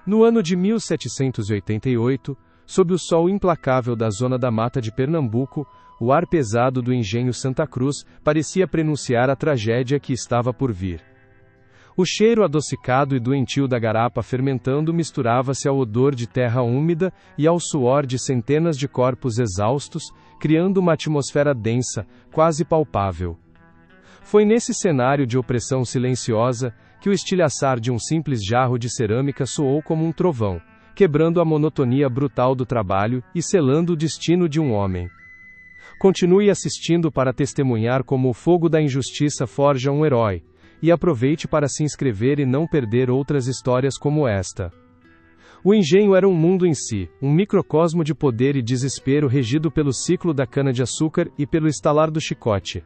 No ano de 1788, sob o sol implacável da zona da mata de Pernambuco, o ar pesado do engenho Santa Cruz parecia prenunciar a tragédia que estava por vir. O cheiro adocicado e doentio da garapa fermentando misturava-se ao odor de terra úmida e ao suor de centenas de corpos exaustos, criando uma atmosfera densa, quase palpável. Foi nesse cenário de opressão silenciosa que o estilhaçar de um simples jarro de cerâmica soou como um trovão, quebrando a monotonia brutal do trabalho e selando o destino de um homem. Continue assistindo para testemunhar como o fogo da injustiça forja um herói, e aproveite para se inscrever e não perder outras histórias como esta. O engenho era um mundo em si, um microcosmo de poder e desespero regido pelo ciclo da cana-de-açúcar e pelo estalar do chicote.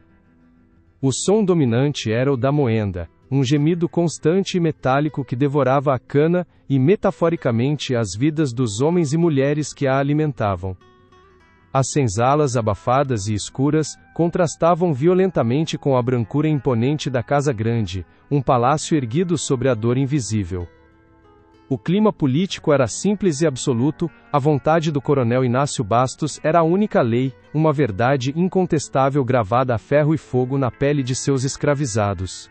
O som dominante era o da moenda, um gemido constante e metálico que devorava a cana e, metaforicamente, as vidas dos homens e mulheres que a alimentavam. As senzalas abafadas e escuras contrastavam violentamente com a brancura imponente da Casa Grande, um palácio erguido sobre a dor invisível. O clima político era simples e absoluto, a vontade do coronel Inácio Bastos era a única lei, uma verdade incontestável gravada a ferro e fogo na pele de seus escravizados.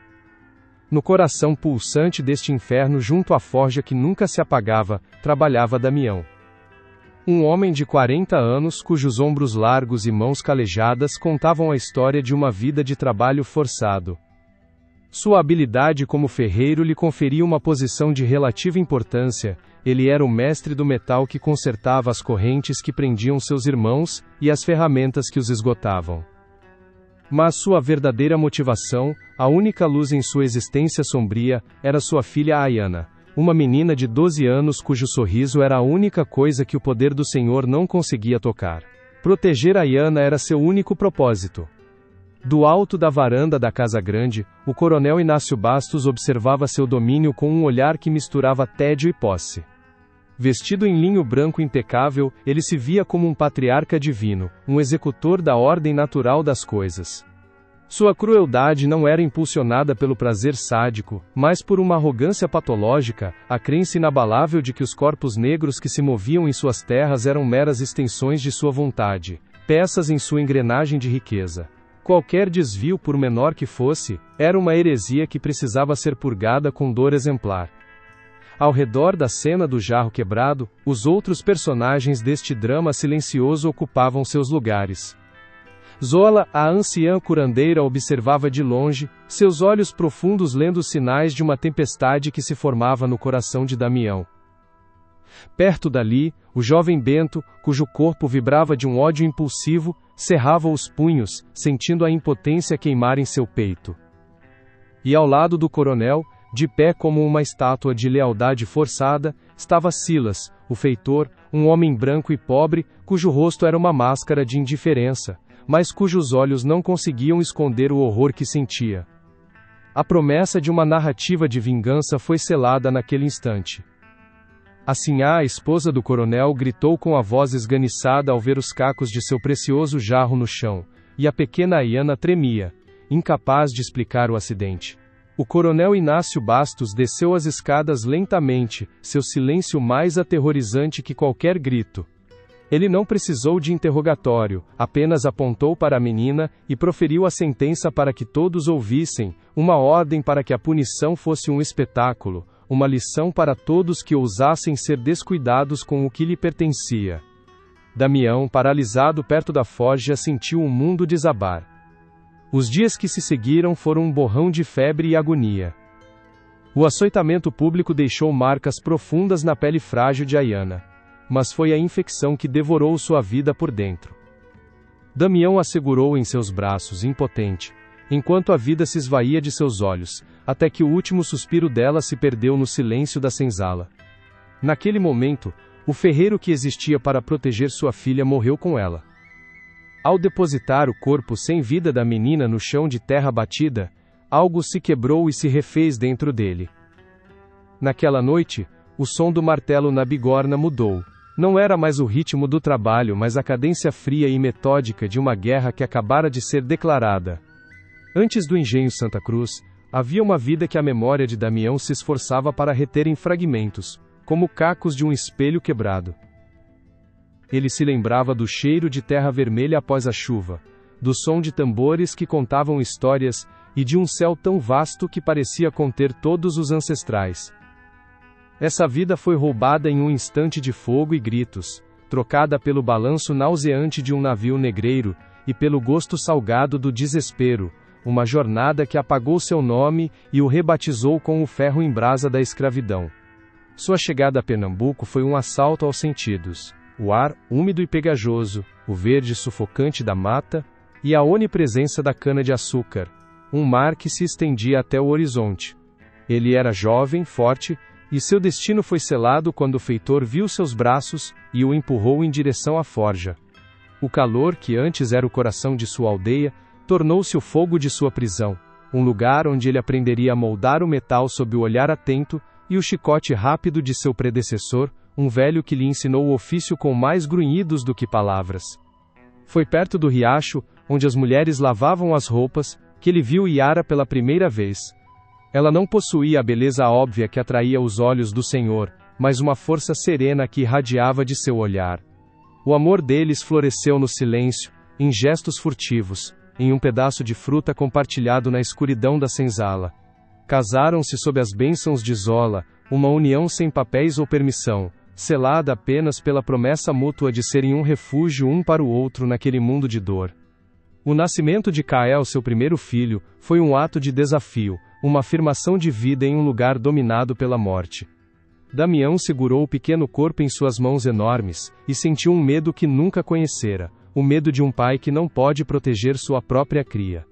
No coração pulsante deste inferno, junto à forja que nunca se apagava, trabalhava Damião. Um homem de 40 anos, cujos ombros largos e mãos calejadas contavam a história de uma vida de trabalho forçado. Sua habilidade como ferreiro lhe conferia uma posição de relativa importância. Ele era o mestre do metal que consertava as correntes que prendiam seus irmãos e as ferramentas que os esgotavam. Mas sua verdadeira motivação, a única luz em sua existência sombria, era sua filha Ayana, uma menina de 12 anos cujo sorriso era a única coisa que o poder do Senhor não conseguia tocar. Proteger Ayana era seu único propósito. Do alto da varanda da Casa Grande, o coronel Inácio Bastos observava seu domínio com um olhar que misturava tédio e posse. Vestido em linho branco impecável, ele se via como um patriarca divino, um executor da ordem natural das coisas. Sua crueldade não era impulsionada pelo prazer sádico, mas por uma arrogância patológica, a crença inabalável de que os corpos negros que se moviam em suas terras eram meras extensões de sua vontade, peças em sua engrenagem de riqueza. Qualquer desvio, por menor que fosse, era uma heresia que precisava ser purgada com dor exemplar. Ao redor da cena do jarro quebrado, os outros personagens deste drama silencioso ocupavam seus lugares. Zola, a anciã curandeira, observava de longe, seus olhos profundos lendo os sinais de uma tempestade que se formava no coração de Damião. Perto dali, o jovem Bento, cujo corpo vibrava de um ódio impulsivo, cerrava os punhos, sentindo a impotência queimar em seu peito. E ao lado do coronel, de pé como uma estátua de lealdade forçada, estava Silas, o feitor, um homem branco e pobre, cujo rosto era uma máscara de indiferença, mas cujos olhos não conseguiam esconder o horror que sentia. A promessa de uma narrativa de vingança foi selada naquele instante. A esposa do coronel, gritou com a voz esganiçada ao ver os cacos de seu precioso jarro no chão, e a pequena Ayana tremia, incapaz de explicar o acidente. O coronel Inácio Bastos desceu as escadas lentamente, seu silêncio mais aterrorizante que qualquer grito. Ele não precisou de interrogatório, apenas apontou para a menina e proferiu a sentença para que todos ouvissem, uma ordem para que a punição fosse um espetáculo, uma lição para todos que ousassem ser descuidados com o que lhe pertencia. Damião, paralisado perto da forja, sentiu o mundo desabar. Os dias que se seguiram foram um borrão de febre e agonia. O açoitamento público deixou marcas profundas na pele frágil de Ayana. Mas foi a infecção que devorou sua vida por dentro. Damião a segurou em seus braços, impotente, enquanto a vida se esvaía de seus olhos, até que o último suspiro dela se perdeu no silêncio da senzala. Naquele momento, o ferreiro que existia para proteger sua filha morreu com ela. Ao depositar o corpo sem vida da menina no chão de terra batida, algo se quebrou e se refez dentro dele. Naquela noite, o som do martelo na bigorna mudou. Não era mais o ritmo do trabalho, mas a cadência fria e metódica de uma guerra que acabara de ser declarada. Antes do engenho Santa Cruz, havia uma vida que a memória de Damião se esforçava para reter em fragmentos. como cacos de um espelho quebrado. Ele se lembrava do cheiro de terra vermelha após a chuva, do som de tambores que contavam histórias, e de um céu tão vasto que parecia conter todos os ancestrais. Essa vida foi roubada em um instante de fogo e gritos, trocada pelo balanço nauseante de um navio negreiro, e pelo gosto salgado do desespero, uma jornada que apagou seu nome e o rebatizou com o ferro em brasa da escravidão. Sua chegada a Pernambuco foi um assalto aos sentidos. O ar, úmido e pegajoso, o verde sufocante da mata, e a onipresença da cana-de-açúcar, um mar que se estendia até o horizonte. Ele era jovem, forte, e seu destino foi selado quando o feitor viu seus braços e o empurrou em direção à forja. O calor, que antes era o coração de sua aldeia, tornou-se o fogo de sua prisão, um lugar onde ele aprenderia a moldar o metal sob o olhar atento e o chicote rápido de seu predecessor, um velho que lhe ensinou o ofício com mais grunhidos do que palavras. Foi perto do riacho, onde as mulheres lavavam as roupas, que ele viu Iara pela primeira vez. Ela não possuía a beleza óbvia que atraía os olhos do Senhor, mas uma força serena que irradiava de seu olhar. O amor deles floresceu no silêncio, em gestos furtivos, em um pedaço de fruta compartilhado na escuridão da senzala. Casaram-se sob as bênçãos de Zola, uma união sem papéis ou permissão, selada apenas pela promessa mútua de serem um refúgio um para o outro naquele mundo de dor. O nascimento de Cael, seu primeiro filho, foi um ato de desafio, uma afirmação de vida em um lugar dominado pela morte. Damião segurou o pequeno corpo em suas mãos enormes, e sentiu um medo que nunca conhecera, o medo de um pai que não pode proteger sua própria cria.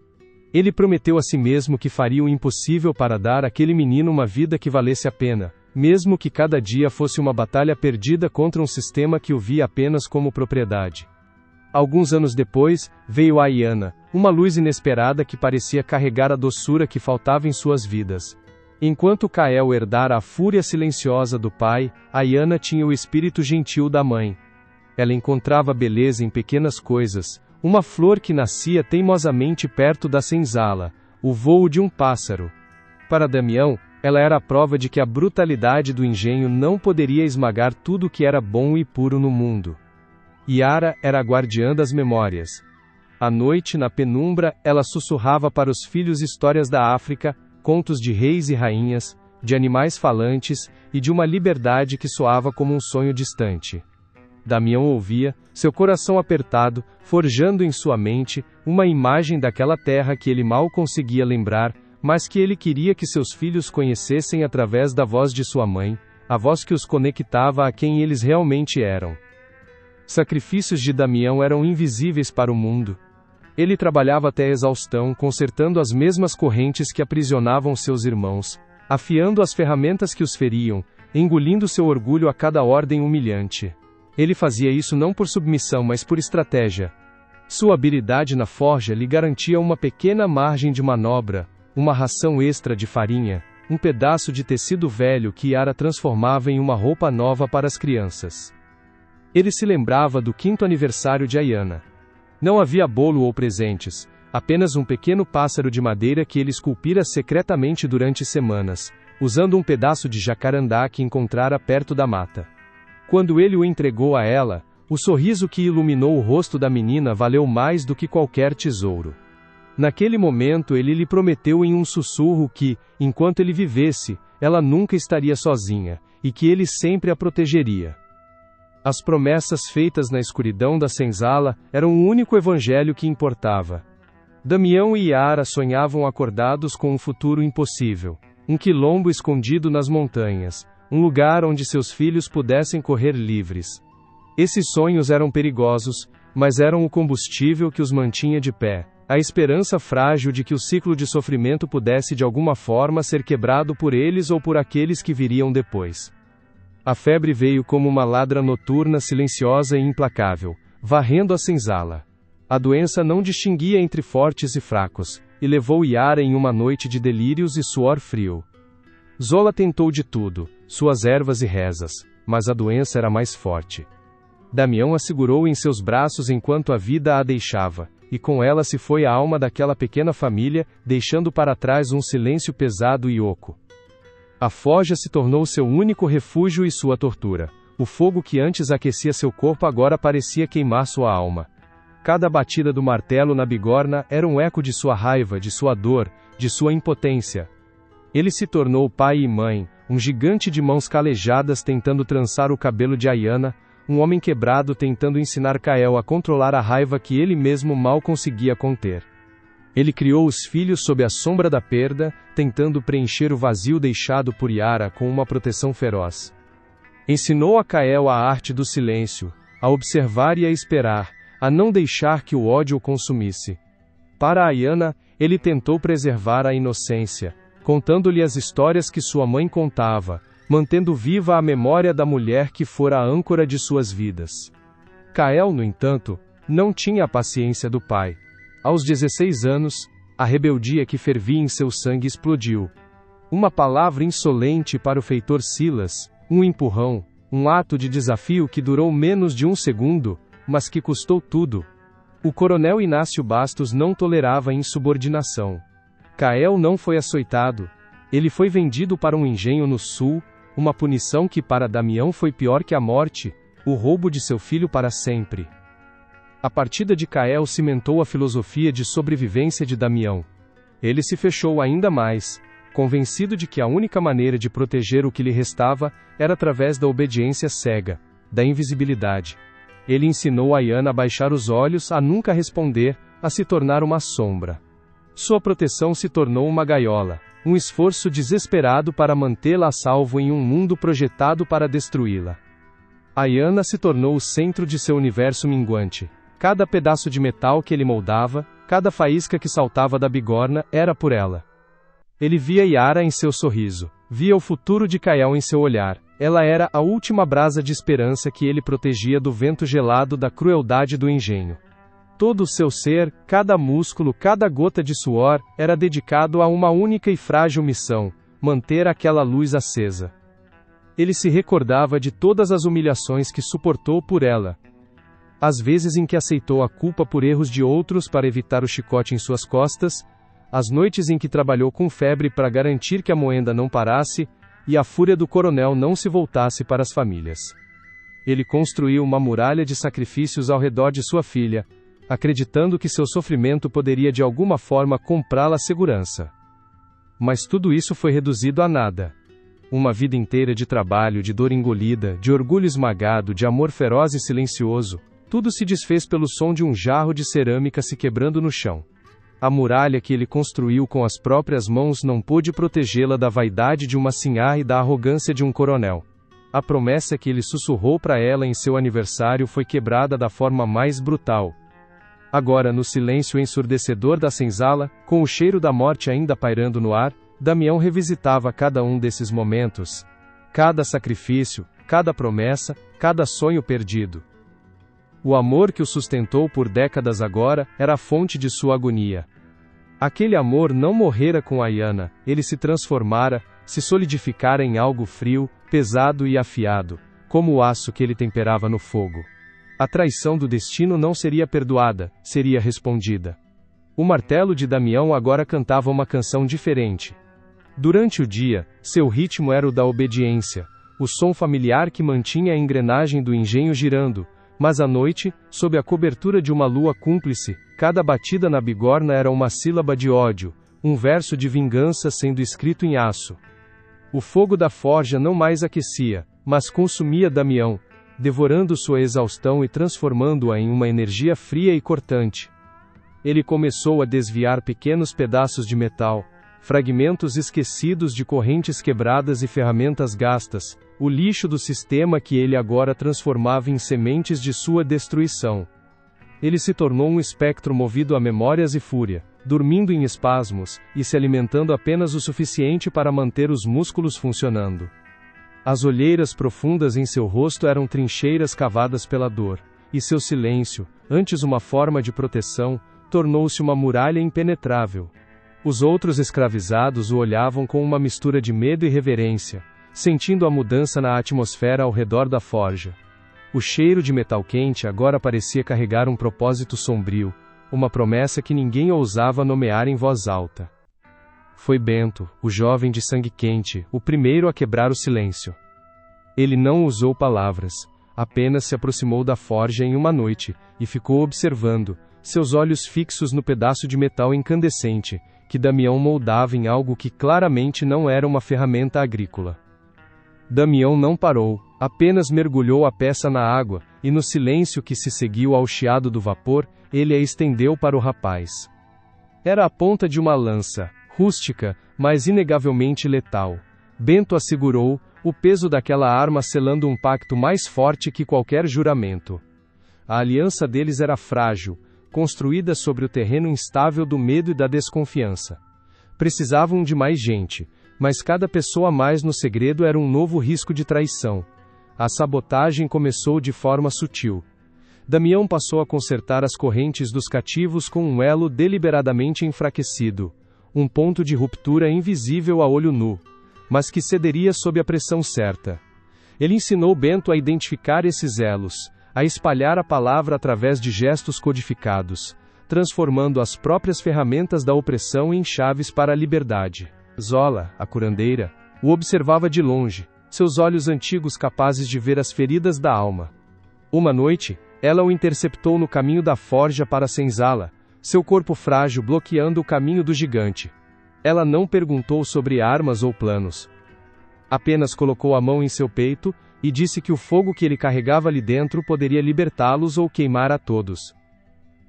Ele prometeu a si mesmo que faria o impossível para dar àquele menino uma vida que valesse a pena, mesmo que cada dia fosse uma batalha perdida contra um sistema que o via apenas como propriedade. Alguns anos depois, veio a Iana, uma luz inesperada que parecia carregar a doçura que faltava em suas vidas. Enquanto Cael herdara a fúria silenciosa do pai, a Iana tinha o espírito gentil da mãe. Ela encontrava beleza em pequenas coisas, uma flor que nascia teimosamente perto da senzala, o vôo de um pássaro. Para Damião, ela era a prova de que a brutalidade do engenho não poderia esmagar tudo que era bom e puro no mundo. Iara era a guardiã das memórias. À noite, na penumbra, ela sussurrava para os filhos histórias da África, contos de reis e rainhas, de animais falantes, e de uma liberdade que soava como um sonho distante. Damião ouvia, seu coração apertado, forjando em sua mente, uma imagem daquela terra que ele mal conseguia lembrar, mas que ele queria que seus filhos conhecessem através da voz de sua mãe, a voz que os conectava a quem eles realmente eram. Sacrifícios de Damião eram invisíveis para o mundo. Ele trabalhava até a exaustão, consertando as mesmas correntes que aprisionavam seus irmãos, afiando as ferramentas que os feriam, engolindo seu orgulho a cada ordem humilhante. Ele fazia isso não por submissão, mas por estratégia. Sua habilidade na forja lhe garantia uma pequena margem de manobra, uma ração extra de farinha, um pedaço de tecido velho que Iara transformava em uma roupa nova para as crianças. Ele se lembrava do 5º aniversário de Iana. Não havia bolo ou presentes, apenas um pequeno pássaro de madeira que ele esculpira secretamente durante semanas, usando um pedaço de jacarandá que encontrara perto da mata. Quando ele o entregou a ela, o sorriso que iluminou o rosto da menina valeu mais do que qualquer tesouro. Naquele momento ele lhe prometeu em um sussurro que, enquanto ele vivesse, ela nunca estaria sozinha, e que ele sempre a protegeria. As promessas feitas na escuridão da senzala eram o único evangelho que importava. Damião e Iara sonhavam acordados com um futuro impossível, um quilombo escondido nas montanhas, um lugar onde seus filhos pudessem correr livres. Esses sonhos eram perigosos, mas eram o combustível que os mantinha de pé, a esperança frágil de que o ciclo de sofrimento pudesse de alguma forma ser quebrado por eles ou por aqueles que viriam depois. A febre veio como uma ladra noturna silenciosa e implacável, varrendo a senzala. A doença não distinguia entre fortes e fracos, e levou Iara em uma noite de delírios e suor frio. Zola tentou de tudo, suas ervas e rezas, mas a doença era mais forte. Damião a segurou em seus braços enquanto a vida a deixava, e com ela se foi a alma daquela pequena família, deixando para trás um silêncio pesado e oco. A forja se tornou seu único refúgio e sua tortura. O fogo que antes aquecia seu corpo agora parecia queimar sua alma. Cada batida do martelo na bigorna era um eco de sua raiva, de sua dor, de sua impotência. Ele se tornou pai e mãe, um gigante de mãos calejadas tentando trançar o cabelo de Ayanna, um homem quebrado tentando ensinar Kael a controlar a raiva que ele mesmo mal conseguia conter. Ele criou os filhos sob a sombra da perda, tentando preencher o vazio deixado por Yara com uma proteção feroz. Ensinou a Kael a arte do silêncio, a observar e a esperar, a não deixar que o ódio o consumisse. Para Ayanna, ele tentou preservar a inocência, contando-lhe as histórias que sua mãe contava, mantendo viva a memória da mulher que fora a âncora de suas vidas. Kael, no entanto, não tinha a paciência do pai. Aos 16 anos, a rebeldia que fervia em seu sangue explodiu. Uma palavra insolente para o feitor Silas, um empurrão, um ato de desafio que durou menos de um segundo, mas que custou tudo. O coronel Inácio Bastos não tolerava insubordinação. Kael não foi açoitado. Ele foi vendido para um engenho no sul, uma punição que para Damião foi pior que a morte, o roubo de seu filho para sempre. A partida de Kael cimentou a filosofia de sobrevivência de Damião. Ele se fechou ainda mais, convencido de que a única maneira de proteger o que lhe restava era através da obediência cega, da invisibilidade. Ele ensinou a Ayanna a baixar os olhos, a nunca responder, a se tornar uma sombra. Sua proteção se tornou uma gaiola, um esforço desesperado para mantê-la a salvo em um mundo projetado para destruí-la. Ayanna se tornou o centro de seu universo minguante. Cada pedaço de metal que ele moldava, cada faísca que saltava da bigorna, era por ela. Ele via Yara em seu sorriso, via o futuro de Kael em seu olhar. Ela era a última brasa de esperança que ele protegia do vento gelado da crueldade do engenho. Todo o seu ser, cada músculo, cada gota de suor, era dedicado a uma única e frágil missão: manter aquela luz acesa. Ele se recordava de todas as humilhações que suportou por ela. As vezes em que aceitou a culpa por erros de outros para evitar o chicote em suas costas, as noites em que trabalhou com febre para garantir que a moenda não parasse, e a fúria do coronel não se voltasse para as famílias. Ele construiu uma muralha de sacrifícios ao redor de sua filha, acreditando que seu sofrimento poderia de alguma forma comprá-la segurança. Mas tudo isso foi reduzido a nada. Uma vida inteira de trabalho, de dor engolida, de orgulho esmagado, de amor feroz e silencioso, tudo se desfez pelo som de um jarro de cerâmica se quebrando no chão. A muralha que ele construiu com as próprias mãos não pôde protegê-la da vaidade de uma sinhá e da arrogância de um coronel. A promessa que ele sussurrou para ela em seu aniversário foi quebrada da forma mais brutal. Agora, no silêncio ensurdecedor da senzala, com o cheiro da morte ainda pairando no ar, Damião revisitava cada um desses momentos. Cada sacrifício, cada promessa, cada sonho perdido. O amor que o sustentou por décadas agora, era a fonte de sua agonia. Aquele amor não morrera com Ayanna, ele se transformara, se solidificara em algo frio, pesado e afiado, como o aço que ele temperava no fogo. A traição do destino não seria perdoada, seria respondida. O martelo de Damião agora cantava uma canção diferente. Durante o dia, seu ritmo era o da obediência, o som familiar que mantinha a engrenagem do engenho girando, mas à noite, sob a cobertura de uma lua cúmplice, cada batida na bigorna era uma sílaba de ódio, um verso de vingança sendo escrito em aço. O fogo da forja não mais aquecia, mas consumia Damião, devorando sua exaustão e transformando-a em uma energia fria e cortante. Ele começou a desviar pequenos pedaços de metal, fragmentos esquecidos de correntes quebradas e ferramentas gastas, o lixo do sistema que ele agora transformava em sementes de sua destruição. Ele se tornou um espectro movido a memórias e fúria, dormindo em espasmos, e se alimentando apenas o suficiente para manter os músculos funcionando. As olheiras profundas em seu rosto eram trincheiras cavadas pela dor, e seu silêncio, antes uma forma de proteção, tornou-se uma muralha impenetrável. Os outros escravizados o olhavam com uma mistura de medo e reverência, sentindo a mudança na atmosfera ao redor da forja. O cheiro de metal quente agora parecia carregar um propósito sombrio, uma promessa que ninguém ousava nomear em voz alta. Foi Bento, o jovem de sangue quente, o primeiro a quebrar o silêncio. Ele não usou palavras, apenas se aproximou da forja em uma noite, e ficou observando, seus olhos fixos no pedaço de metal incandescente, que Damião moldava em algo que claramente não era uma ferramenta agrícola. Damião não parou, apenas mergulhou a peça na água, e no silêncio que se seguiu ao chiado do vapor, ele a estendeu para o rapaz. Era a ponta de uma lança, rústica, mas inegavelmente letal. Bento a segurou, o peso daquela arma selando um pacto mais forte que qualquer juramento. A aliança deles era frágil, construída sobre o terreno instável do medo e da desconfiança. Precisavam de mais gente, mas cada pessoa a mais no segredo era um novo risco de traição. A sabotagem começou de forma sutil. Damião passou a consertar as correntes dos cativos com um elo deliberadamente enfraquecido, um ponto de ruptura invisível a olho nu, mas que cederia sob a pressão certa. Ele ensinou Bento a identificar esses elos, a espalhar a palavra através de gestos codificados, transformando as próprias ferramentas da opressão em chaves para a liberdade. Zola, a curandeira, o observava de longe, seus olhos antigos capazes de ver as feridas da alma. Uma noite, ela o interceptou no caminho da forja para a senzala, seu corpo frágil bloqueando o caminho do gigante. Ela não perguntou sobre armas ou planos. Apenas colocou a mão em seu peito, e disse que o fogo que ele carregava ali dentro poderia libertá-los ou queimar a todos.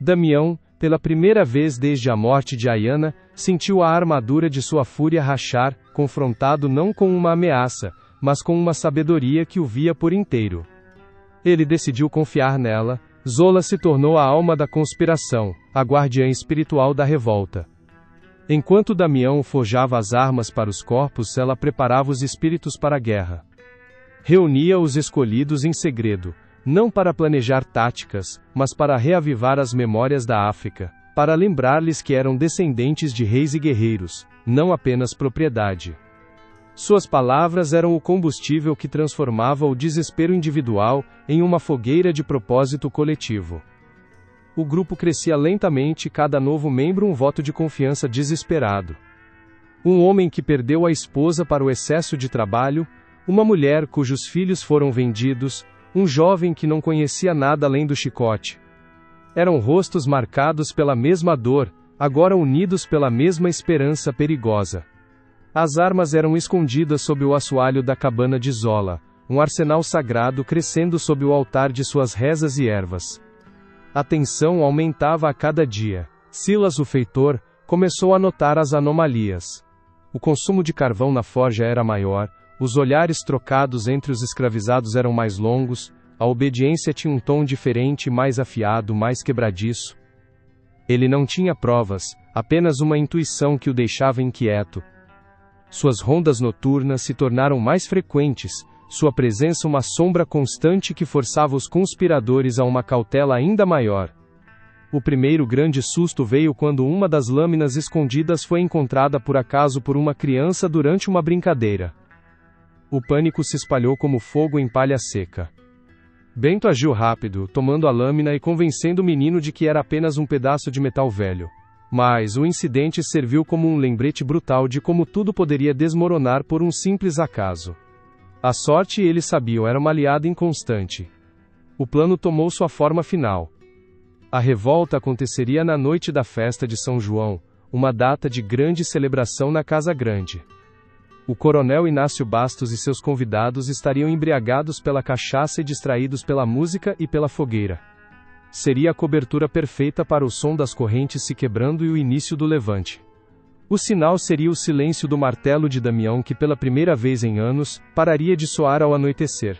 Damião, pela primeira vez desde a morte de Ayana, sentiu a armadura de sua fúria rachar, confrontado não com uma ameaça, mas com uma sabedoria que o via por inteiro. Ele decidiu confiar nela. Zola se tornou a alma da conspiração, a guardiã espiritual da revolta. Enquanto Damião forjava as armas para os corpos, ela preparava os espíritos para a guerra. Reunia os escolhidos em segredo, não para planejar táticas, mas para reavivar as memórias da África, para lembrar-lhes que eram descendentes de reis e guerreiros, não apenas propriedade. Suas palavras eram o combustível que transformava o desespero individual em uma fogueira de propósito coletivo. O grupo crescia lentamente, cada novo membro um voto de confiança desesperado. Um homem que perdeu a esposa para o excesso de trabalho, uma mulher cujos filhos foram vendidos, um jovem que não conhecia nada além do chicote. Eram rostos marcados pela mesma dor, agora unidos pela mesma esperança perigosa. As armas eram escondidas sob o assoalho da cabana de Zola, um arsenal sagrado crescendo sob o altar de suas rezas e ervas. A tensão aumentava a cada dia. Silas, o feitor, começou a notar as anomalias. O consumo de carvão na forja era maior, os olhares trocados entre os escravizados eram mais longos, a obediência tinha um tom diferente, mais afiado, mais quebradiço. Ele não tinha provas, apenas uma intuição que o deixava inquieto. Suas rondas noturnas se tornaram mais frequentes, sua presença uma sombra constante que forçava os conspiradores a uma cautela ainda maior. O primeiro grande susto veio quando uma das lâminas escondidas foi encontrada por acaso por uma criança durante uma brincadeira. O pânico se espalhou como fogo em palha seca. Bento agiu rápido, tomando a lâmina e convencendo o menino de que era apenas um pedaço de metal velho. Mas o incidente serviu como um lembrete brutal de como tudo poderia desmoronar por um simples acaso. A sorte, eles sabiam, era uma aliada inconstante. O plano tomou sua forma final. A revolta aconteceria na noite da festa de São João, uma data de grande celebração na Casa Grande. O coronel Inácio Bastos e seus convidados estariam embriagados pela cachaça e distraídos pela música e pela fogueira. Seria a cobertura perfeita para o som das correntes se quebrando e o início do levante. O sinal seria o silêncio do martelo de Damião que pela primeira vez em anos, pararia de soar ao anoitecer.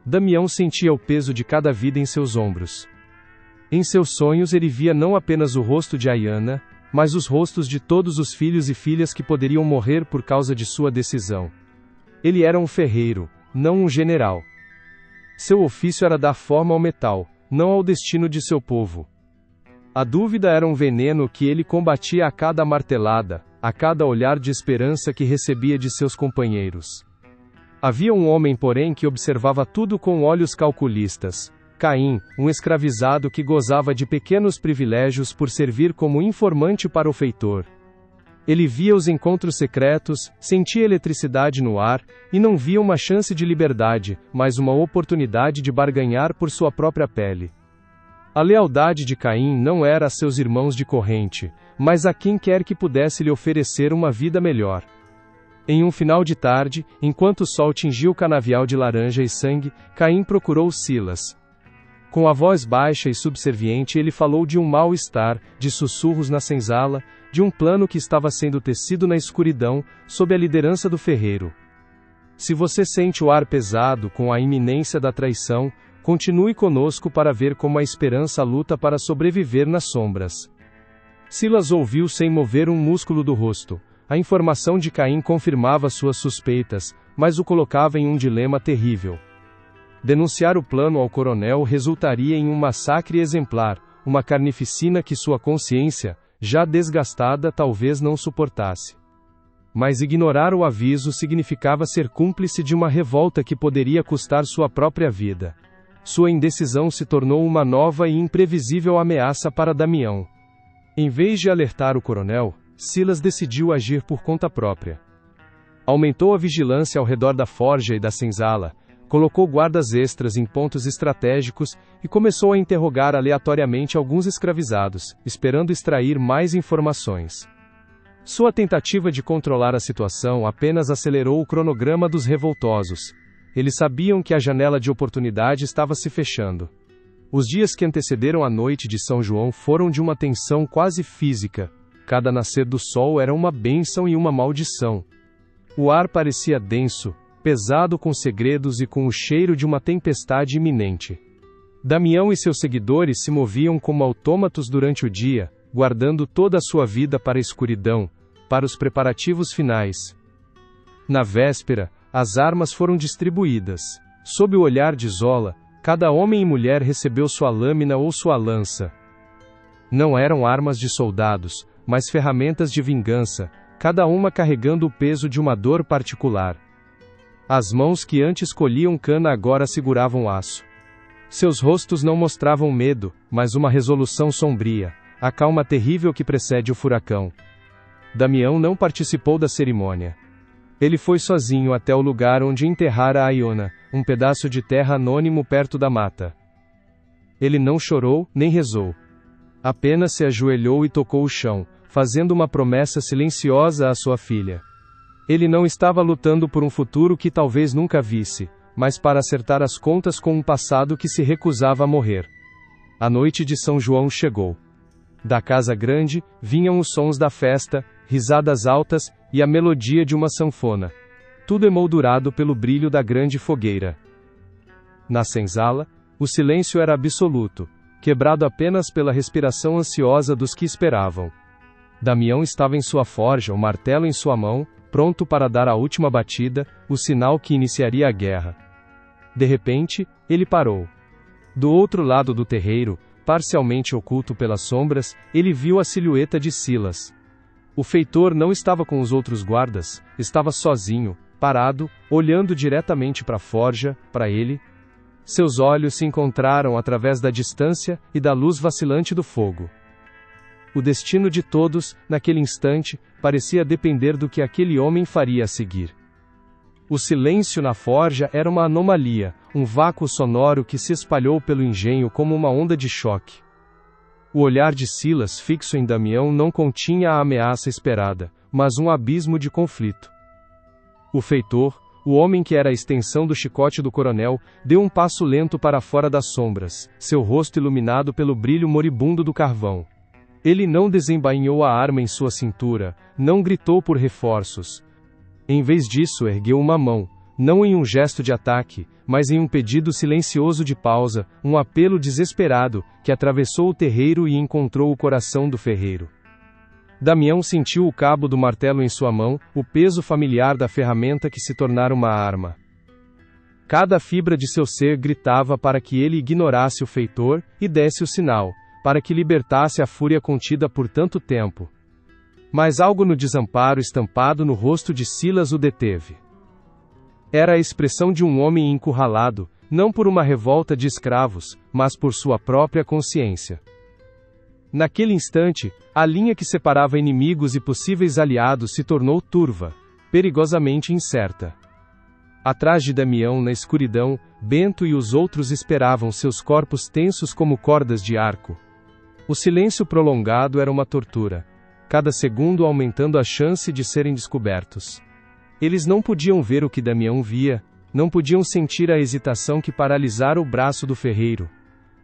Damião sentia o peso de cada vida em seus ombros. Em seus sonhos ele via não apenas o rosto de Ayana, mas os rostos de todos os filhos e filhas que poderiam morrer por causa de sua decisão. Ele era um ferreiro, não um general. Seu ofício era dar forma ao metal, não ao destino de seu povo. A dúvida era um veneno que ele combatia a cada martelada, a cada olhar de esperança que recebia de seus companheiros. Havia um homem, porém, que observava tudo com olhos calculistas. Caim, um escravizado que gozava de pequenos privilégios por servir como informante para o feitor. Ele via os encontros secretos, sentia eletricidade no ar, e não via uma chance de liberdade, mas uma oportunidade de barganhar por sua própria pele. A lealdade de Caim não era a seus irmãos de corrente, mas a quem quer que pudesse lhe oferecer uma vida melhor. Em um final de tarde, enquanto o sol tingia o canavial de laranja e sangue, Caim procurou Silas. Com a voz baixa e subserviente ele falou de um mal-estar, de sussurros na senzala, de um plano que estava sendo tecido na escuridão, sob a liderança do ferreiro. Se você sente o ar pesado com a iminência da traição, continue conosco para ver como a esperança luta para sobreviver nas sombras. Silas ouviu sem mover um músculo do rosto. A informação de Caim confirmava suas suspeitas, mas o colocava em um dilema terrível. Denunciar o plano ao coronel resultaria em um massacre exemplar, uma carnificina que sua consciência, já desgastada, talvez não suportasse. Mas ignorar o aviso significava ser cúmplice de uma revolta que poderia custar sua própria vida. Sua indecisão se tornou uma nova e imprevisível ameaça para Damião. Em vez de alertar o coronel, Silas decidiu agir por conta própria. Aumentou a vigilância ao redor da forja e da senzala, colocou guardas extras em pontos estratégicos e começou a interrogar aleatoriamente alguns escravizados, esperando extrair mais informações. Sua tentativa de controlar a situação apenas acelerou o cronograma dos revoltosos. Eles sabiam que a janela de oportunidade estava se fechando. Os dias que antecederam a noite de São João foram de uma tensão quase física. Cada nascer do sol era uma bênção e uma maldição. O ar parecia denso, pesado com segredos e com o cheiro de uma tempestade iminente. Damião e seus seguidores se moviam como autômatos durante o dia, guardando toda a sua vida para a escuridão, para os preparativos finais. Na véspera, as armas foram distribuídas. Sob o olhar de Zola, cada homem e mulher recebeu sua lâmina ou sua lança. Não eram armas de soldados, mas ferramentas de vingança, cada uma carregando o peso de uma dor particular. As mãos que antes colhiam cana agora seguravam aço. Seus rostos não mostravam medo, mas uma resolução sombria, a calma terrível que precede o furacão. Damião não participou da cerimônia. Ele foi sozinho até o lugar onde enterrara a Iona, um pedaço de terra anônimo perto da mata. Ele não chorou, nem rezou. Apenas se ajoelhou e tocou o chão, fazendo uma promessa silenciosa à sua filha. Ele não estava lutando por um futuro que talvez nunca visse, mas para acertar as contas com um passado que se recusava a morrer. A noite de São João chegou. Da casa grande, vinham os sons da festa, risadas altas, e a melodia de uma sanfona. Tudo emoldurado pelo brilho da grande fogueira. Na senzala, o silêncio era absoluto, quebrado apenas pela respiração ansiosa dos que esperavam. Damião estava em sua forja, o martelo em sua mão, pronto para dar a última batida, o sinal que iniciaria a guerra. De repente, ele parou. Do outro lado do terreiro, parcialmente oculto pelas sombras, ele viu a silhueta de Silas. O feitor não estava com os outros guardas, estava sozinho, parado, olhando diretamente para a forja, para ele. Seus olhos se encontraram através da distância e da luz vacilante do fogo. O destino de todos, naquele instante, parecia depender do que aquele homem faria a seguir. O silêncio na forja era uma anomalia, um vácuo sonoro que se espalhou pelo engenho como uma onda de choque. O olhar de Silas fixo em Damião não continha a ameaça esperada, mas um abismo de conflito. O feitor, o homem que era a extensão do chicote do coronel, deu um passo lento para fora das sombras, seu rosto iluminado pelo brilho moribundo do carvão. Ele não desembainhou a arma em sua cintura, não gritou por reforços. Em vez disso, ergueu uma mão, não em um gesto de ataque, mas em um pedido silencioso de pausa, um apelo desesperado, que atravessou o terreiro e encontrou o coração do ferreiro. Damião sentiu o cabo do martelo em sua mão, o peso familiar da ferramenta que se tornara uma arma. Cada fibra de seu ser gritava para que ele ignorasse o feitor, e desse o sinal, para que libertasse a fúria contida por tanto tempo. Mas algo no desamparo estampado no rosto de Silas o deteve. Era a expressão de um homem encurralado, não por uma revolta de escravos, mas por sua própria consciência. Naquele instante, a linha que separava inimigos e possíveis aliados se tornou turva, perigosamente incerta. Atrás de Damião na escuridão, Bento e os outros esperavam, seus corpos tensos como cordas de arco. O silêncio prolongado era uma tortura, cada segundo aumentando a chance de serem descobertos. Eles não podiam ver o que Damião via, não podiam sentir a hesitação que paralisara o braço do ferreiro.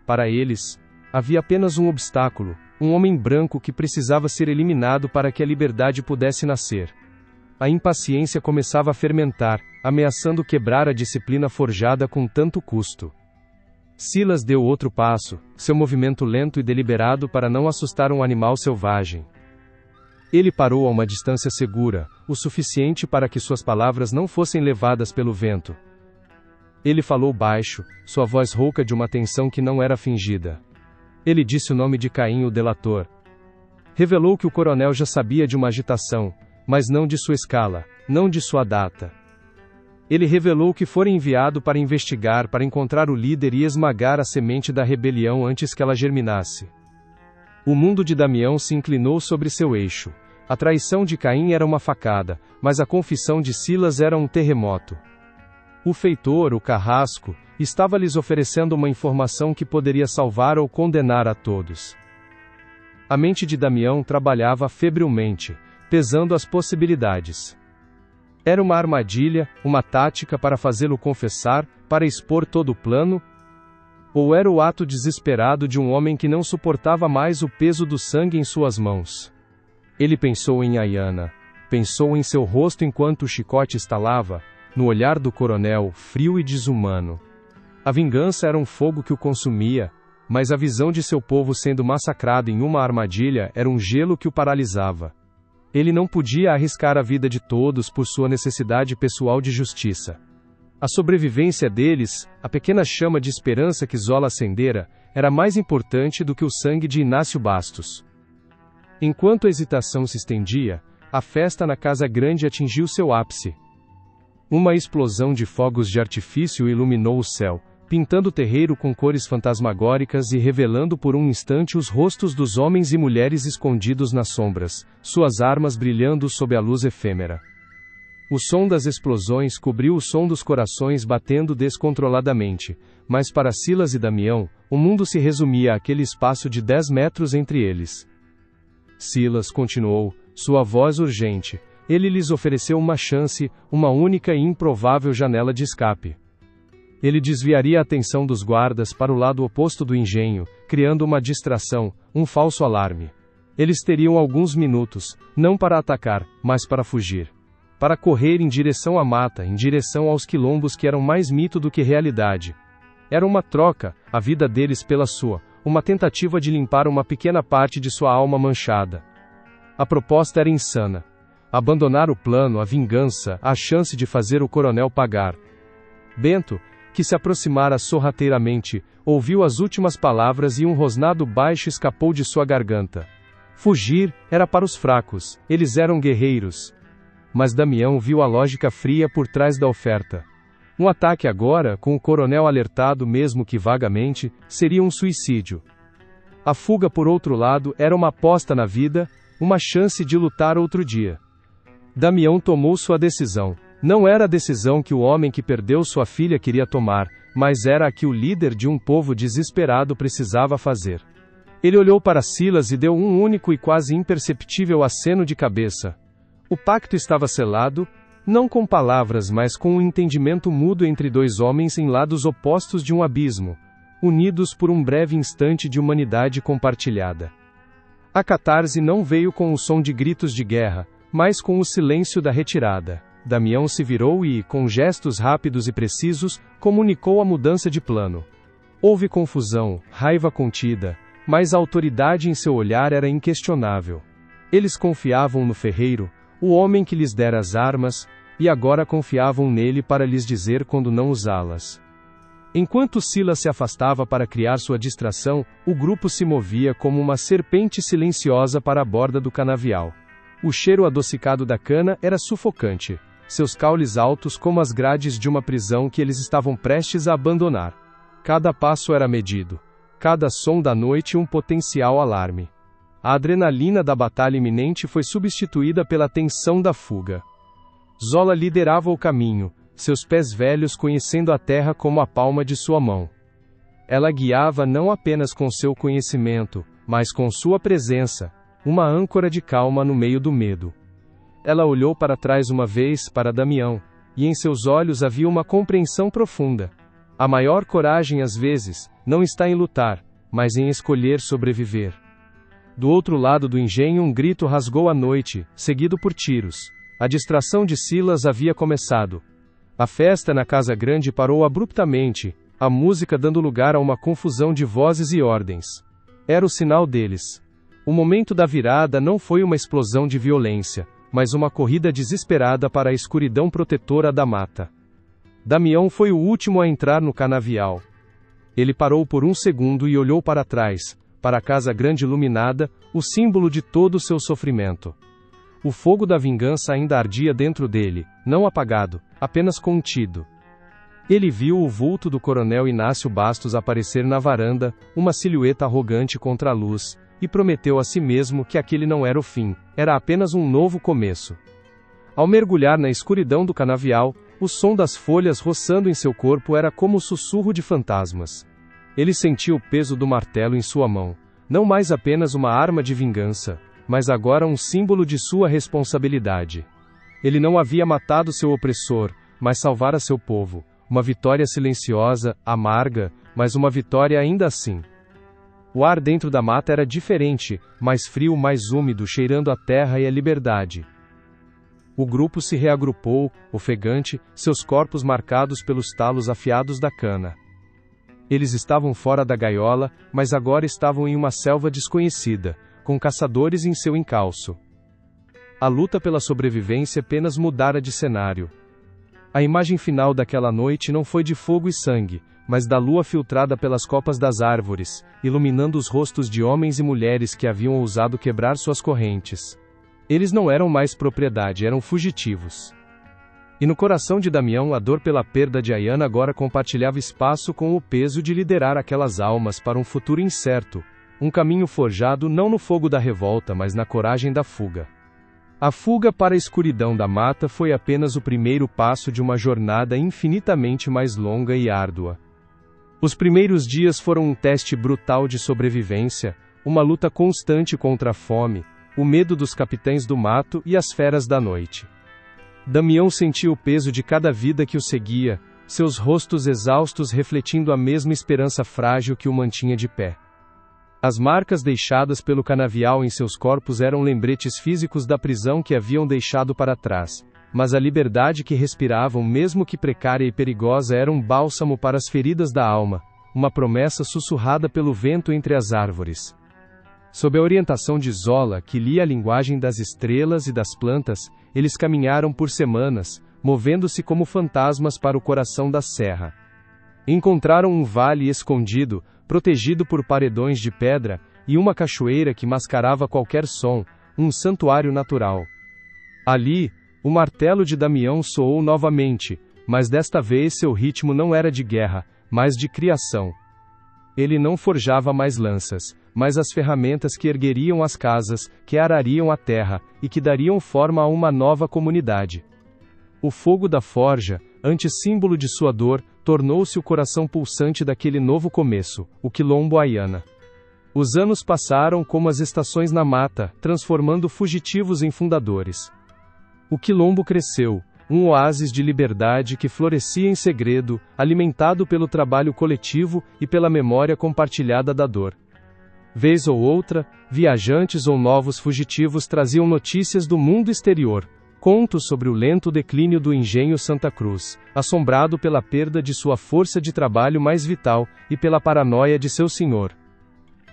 Para eles, havia apenas um obstáculo, um homem branco que precisava ser eliminado para que a liberdade pudesse nascer. A impaciência começava a fermentar, ameaçando quebrar a disciplina forjada com tanto custo. Silas deu outro passo, seu movimento lento e deliberado para não assustar um animal selvagem. Ele parou a uma distância segura, o suficiente para que suas palavras não fossem levadas pelo vento. Ele falou baixo, sua voz rouca de uma tensão que não era fingida. Ele disse o nome de Caim, o delator. Revelou que o coronel já sabia de uma agitação, mas não de sua escala, não de sua data. Ele revelou que fora enviado para investigar, para encontrar o líder e esmagar a semente da rebelião antes que ela germinasse. O mundo de Damião se inclinou sobre seu eixo. A traição de Caim era uma facada, mas a confissão de Silas era um terremoto. O feitor, o carrasco, estava lhes oferecendo uma informação que poderia salvar ou condenar a todos. A mente de Damião trabalhava febrilmente, pesando as possibilidades. Era uma armadilha, uma tática para fazê-lo confessar, para expor todo o plano? Ou era o ato desesperado de um homem que não suportava mais o peso do sangue em suas mãos? Ele pensou em Ayana. Pensou em seu rosto enquanto o chicote estalava, no olhar do coronel, frio e desumano. A vingança era um fogo que o consumia, mas a visão de seu povo sendo massacrado em uma armadilha era um gelo que o paralisava. Ele não podia arriscar a vida de todos por sua necessidade pessoal de justiça. A sobrevivência deles, a pequena chama de esperança que Zola acendera, era mais importante do que o sangue de Inácio Bastos. Enquanto a hesitação se estendia, a festa na casa grande atingiu seu ápice. Uma explosão de fogos de artifício iluminou o céu, pintando o terreiro com cores fantasmagóricas e revelando por um instante os rostos dos homens e mulheres escondidos nas sombras, suas armas brilhando sob a luz efêmera. O som das explosões cobriu o som dos corações batendo descontroladamente, mas para Silas e Damião, o mundo se resumia àquele espaço de 10 metros entre eles. Silas continuou, sua voz urgente. Ele lhes ofereceu uma chance, uma única e improvável janela de escape. Ele desviaria a atenção dos guardas para o lado oposto do engenho, criando uma distração, um falso alarme. Eles teriam alguns minutos, não para atacar, mas para fugir. Para correr em direção à mata, em direção aos quilombos que eram mais mito do que realidade. Era uma troca, a vida deles pela sua, uma tentativa de limpar uma pequena parte de sua alma manchada. A proposta era insana. Abandonar o plano, a vingança, a chance de fazer o coronel pagar. Bento, que se aproximara sorrateiramente, ouviu as últimas palavras e um rosnado baixo escapou de sua garganta. Fugir era para os fracos, eles eram guerreiros. Mas Damião viu a lógica fria por trás da oferta. Um ataque agora, com o coronel alertado mesmo que vagamente, seria um suicídio. A fuga, por outro lado, era uma aposta na vida, uma chance de lutar outro dia. Damião tomou sua decisão. Não era a decisão que o homem que perdeu sua filha queria tomar, mas era a que o líder de um povo desesperado precisava fazer. Ele olhou para Silas e deu um único e quase imperceptível aceno de cabeça. O pacto estava selado, não com palavras, mas com um entendimento mudo entre dois homens em lados opostos de um abismo, unidos por um breve instante de humanidade compartilhada. A catarse não veio com o som de gritos de guerra, mas com o silêncio da retirada. Damião se virou e, com gestos rápidos e precisos, comunicou a mudança de plano. Houve confusão, raiva contida, mas a autoridade em seu olhar era inquestionável. Eles confiavam no ferreiro, o homem que lhes dera as armas, e agora confiavam nele para lhes dizer quando não usá-las. Enquanto Silas se afastava para criar sua distração, o grupo se movia como uma serpente silenciosa para a borda do canavial. O cheiro adocicado da cana era sufocante, seus caules altos como as grades de uma prisão que eles estavam prestes a abandonar. Cada passo era medido, cada som da noite um potencial alarme. A adrenalina da batalha iminente foi substituída pela tensão da fuga. Zola liderava o caminho, seus pés velhos conhecendo a terra como a palma de sua mão. Ela guiava não apenas com seu conhecimento, mas com sua presença, uma âncora de calma no meio do medo. Ela olhou para trás uma vez para Damião, e em seus olhos havia uma compreensão profunda. A maior coragem às vezes, não está em lutar, mas em escolher sobreviver. Do outro lado do engenho um grito rasgou a noite, seguido por tiros. A distração de Silas havia começado. A festa na casa grande parou abruptamente, a música dando lugar a uma confusão de vozes e ordens. Era o sinal deles. O momento da virada não foi uma explosão de violência, mas uma corrida desesperada para a escuridão protetora da mata. Damião foi o último a entrar no canavial. Ele parou por um segundo e olhou para trás, para a casa grande iluminada, o símbolo de todo o seu sofrimento. O fogo da vingança ainda ardia dentro dele, não apagado, apenas contido. Ele viu o vulto do coronel Inácio Bastos aparecer na varanda, uma silhueta arrogante contra a luz, e prometeu a si mesmo que aquele não era o fim, era apenas um novo começo. Ao mergulhar na escuridão do canavial, o som das folhas roçando em seu corpo era como o sussurro de fantasmas. Ele sentia o peso do martelo em sua mão, não mais apenas uma arma de vingança, mas agora um símbolo de sua responsabilidade. Ele não havia matado seu opressor, mas salvara seu povo, uma vitória silenciosa, amarga, mas uma vitória ainda assim. O ar dentro da mata era diferente, mais frio, mais úmido, cheirando a terra e a liberdade. O grupo se reagrupou, ofegante, seus corpos marcados pelos talos afiados da cana. Eles estavam fora da gaiola, mas agora estavam em uma selva desconhecida, com caçadores em seu encalço. A luta pela sobrevivência apenas mudara de cenário. A imagem final daquela noite não foi de fogo e sangue, mas da lua filtrada pelas copas das árvores, iluminando os rostos de homens e mulheres que haviam ousado quebrar suas correntes. Eles não eram mais propriedade, eram fugitivos. E no coração de Damião a dor pela perda de Ayana agora compartilhava espaço com o peso de liderar aquelas almas para um futuro incerto, um caminho forjado não no fogo da revolta mas na coragem da fuga. A fuga para a escuridão da mata foi apenas o primeiro passo de uma jornada infinitamente mais longa e árdua. Os primeiros dias foram um teste brutal de sobrevivência, uma luta constante contra a fome, o medo dos capitães do mato e as feras da noite. Damião sentia o peso de cada vida que o seguia, seus rostos exaustos refletindo a mesma esperança frágil que o mantinha de pé. As marcas deixadas pelo canavial em seus corpos eram lembretes físicos da prisão que haviam deixado para trás, mas a liberdade que respiravam, mesmo que precária e perigosa, era um bálsamo para as feridas da alma, uma promessa sussurrada pelo vento entre as árvores. Sob a orientação de Zola, que lia a linguagem das estrelas e das plantas, eles caminharam por semanas, movendo-se como fantasmas para o coração da serra. Encontraram um vale escondido, protegido por paredões de pedra, e uma cachoeira que mascarava qualquer som, um santuário natural. Ali, o martelo de Damião soou novamente, mas desta vez seu ritmo não era de guerra, mas de criação. Ele não forjava mais lanças, mas as ferramentas que ergueriam as casas, que arariam a terra, e que dariam forma a uma nova comunidade. O fogo da forja, antes símbolo de sua dor, tornou-se o coração pulsante daquele novo começo, o quilombo Ayana. Os anos passaram como as estações na mata, transformando fugitivos em fundadores. O quilombo cresceu, um oásis de liberdade que florescia em segredo, alimentado pelo trabalho coletivo e pela memória compartilhada da dor. Vez ou outra, viajantes ou novos fugitivos traziam notícias do mundo exterior, contos sobre o lento declínio do engenho Santa Cruz, assombrado pela perda de sua força de trabalho mais vital e pela paranoia de seu senhor.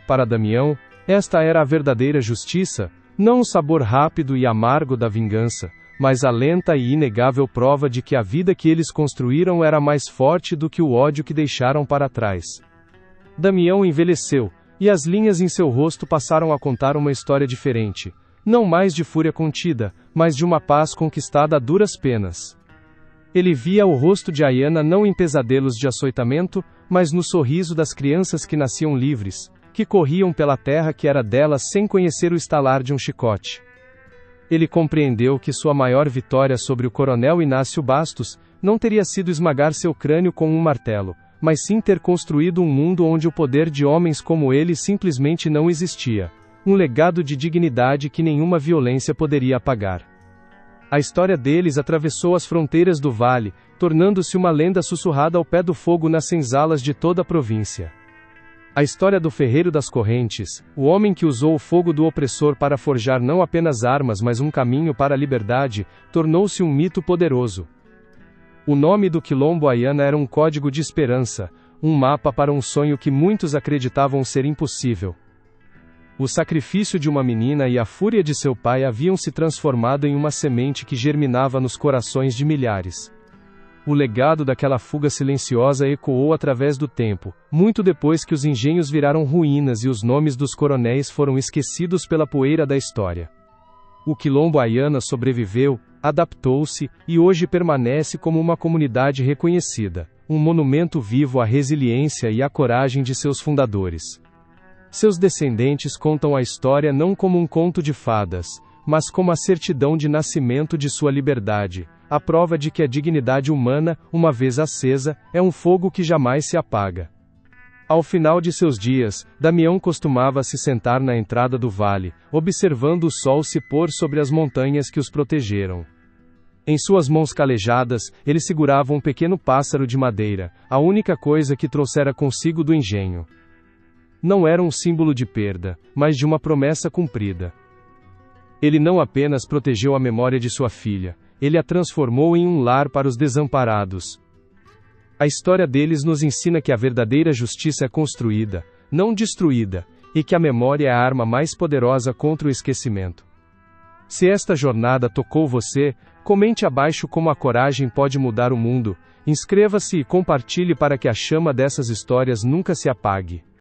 Para Damião, esta era a verdadeira justiça, não o sabor rápido e amargo da vingança, mas a lenta e inegável prova de que a vida que eles construíram era mais forte do que o ódio que deixaram para trás. Damião envelheceu, e as linhas em seu rosto passaram a contar uma história diferente, não mais de fúria contida, mas de uma paz conquistada a duras penas. Ele via o rosto de Ayana não em pesadelos de açoitamento, mas no sorriso das crianças que nasciam livres, que corriam pela terra que era delas sem conhecer o estalar de um chicote. Ele compreendeu que sua maior vitória sobre o coronel Inácio Bastos não teria sido esmagar seu crânio com um martelo, mas sim ter construído um mundo onde o poder de homens como ele simplesmente não existia. Um legado de dignidade que nenhuma violência poderia apagar. A história deles atravessou as fronteiras do vale, tornando-se uma lenda sussurrada ao pé do fogo nas senzalas de toda a província. A história do Ferreiro das Correntes, o homem que usou o fogo do opressor para forjar não apenas armas mas um caminho para a liberdade, tornou-se um mito poderoso. O nome do Quilombo Ayana era um código de esperança, um mapa para um sonho que muitos acreditavam ser impossível. O sacrifício de uma menina e a fúria de seu pai haviam se transformado em uma semente que germinava nos corações de milhares. O legado daquela fuga silenciosa ecoou através do tempo, muito depois que os engenhos viraram ruínas e os nomes dos coronéis foram esquecidos pela poeira da história. O Quilombo Ayana sobreviveu, adaptou-se, e hoje permanece como uma comunidade reconhecida, um monumento vivo à resiliência e à coragem de seus fundadores. Seus descendentes contam a história não como um conto de fadas, mas como a certidão de nascimento de sua liberdade, a prova de que a dignidade humana, uma vez acesa, é um fogo que jamais se apaga. Ao final de seus dias, Damião costumava se sentar na entrada do vale, observando o sol se pôr sobre as montanhas que os protegeram. Em suas mãos calejadas, ele segurava um pequeno pássaro de madeira, a única coisa que trouxera consigo do engenho. Não era um símbolo de perda, mas de uma promessa cumprida. Ele não apenas protegeu a memória de sua filha, ele a transformou em um lar para os desamparados. A história deles nos ensina que a verdadeira justiça é construída, não destruída, e que a memória é a arma mais poderosa contra o esquecimento. Se esta jornada tocou você, comente abaixo como a coragem pode mudar o mundo, inscreva-se e compartilhe para que a chama dessas histórias nunca se apague.